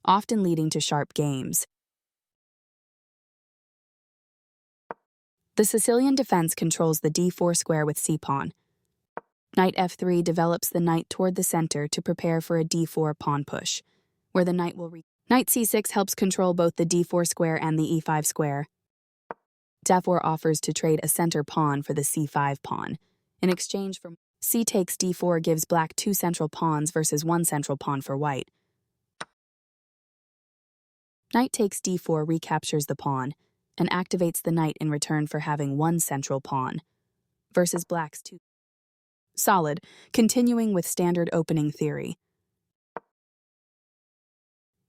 often leading to sharp games. The Sicilian defense controls the d4 square with c-pawn. Knight f3 develops the knight toward the center to prepare for a d4 pawn push, where the knight will Knight c6 helps control both the d4 square and the e5 square. d4 offers to trade a center pawn for the c5 pawn. In exchange for c takes d4 gives black 2 central pawns versus 1 central pawn for white. Knight takes d4 recaptures the pawn and activates the knight in return for having 1 central pawn, versus black's 2. Solid, continuing with standard opening theory.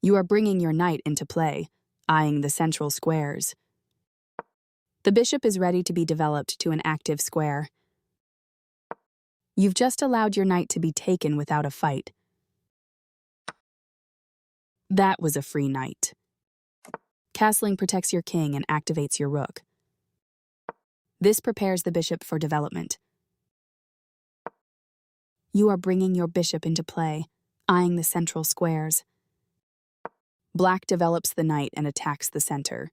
You are bringing your knight into play, eyeing the central squares. The bishop is ready to be developed to an active square. You've just allowed your knight to be taken without a fight. That was a free knight. Castling protects your king and activates your rook. This prepares the bishop for development. You are bringing your bishop into play, eyeing the central squares. Black develops the knight and attacks the center.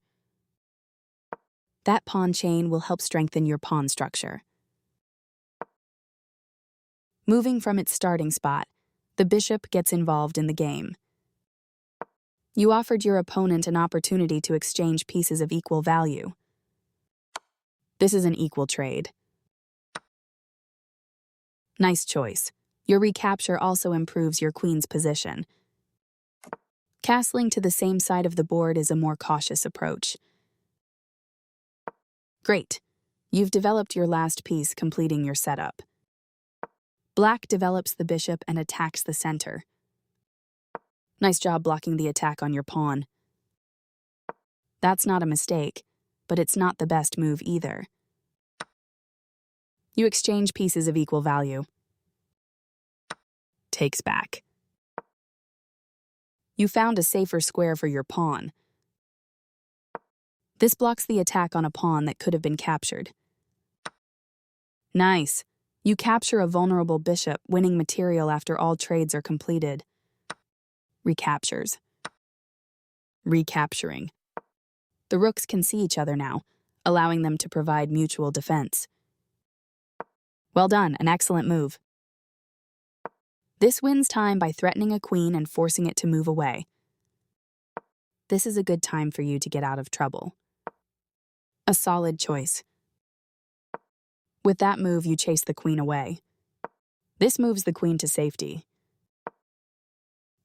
That pawn chain will help strengthen your pawn structure. Moving from its starting spot, the bishop gets involved in the game. You offered your opponent an opportunity to exchange pieces of equal value. This is an equal trade. Nice choice. Your recapture also improves your queen's position. Castling to the same side of the board is a more cautious approach. Great. You've developed your last piece, completing your setup. Black develops the bishop and attacks the center. Nice job blocking the attack on your pawn. That's not a mistake, but it's not the best move either. You exchange pieces of equal value. Takes back. You found a safer square for your pawn. This blocks the attack on a pawn that could have been captured. Nice. You capture a vulnerable bishop, winning material after all trades are completed. Recaptures. Recapturing. The rooks can see each other now, allowing them to provide mutual defense. Well done, an excellent move. This wins time by threatening a queen and forcing it to move away. This is a good time for you to get out of trouble. A solid choice. With that move, you chase the queen away. This moves the queen to safety.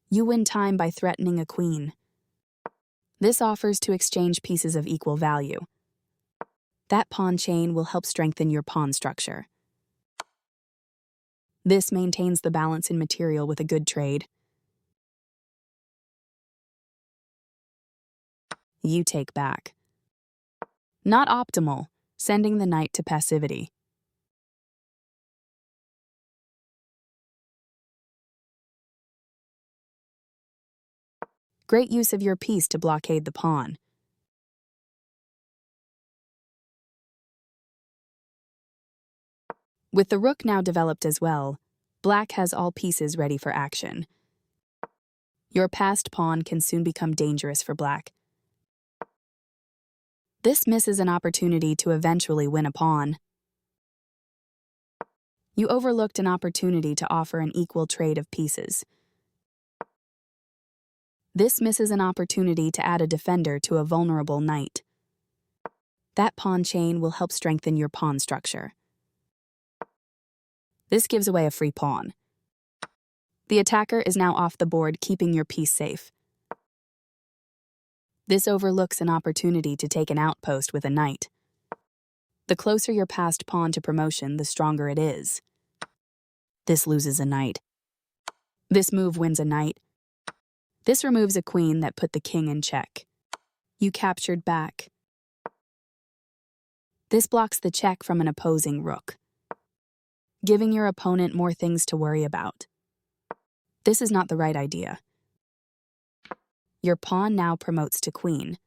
You win time by threatening a queen. This offers to exchange pieces of equal value. That pawn chain will help strengthen your pawn structure. This maintains the balance in material with a good trade. You take back. Not optimal, sending the knight to passivity. Great use of your piece to blockade the pawn. With the rook now developed as well, black has all pieces ready for action. Your passed pawn can soon become dangerous for black. This misses an opportunity to eventually win a pawn. You overlooked an opportunity to offer an equal trade of pieces. This misses an opportunity to add a defender to a vulnerable knight. That pawn chain will help strengthen your pawn structure. This gives away a free pawn. The attacker is now off the board, keeping your piece safe. This overlooks an opportunity to take an outpost with a knight. The closer your passed pawn to promotion, the stronger it is. This loses a knight. This move wins a knight. This removes a queen that put the king in check. You captured back. This blocks the check from an opposing rook, giving your opponent more things to worry about. This is not the right idea. Your pawn now promotes to queen.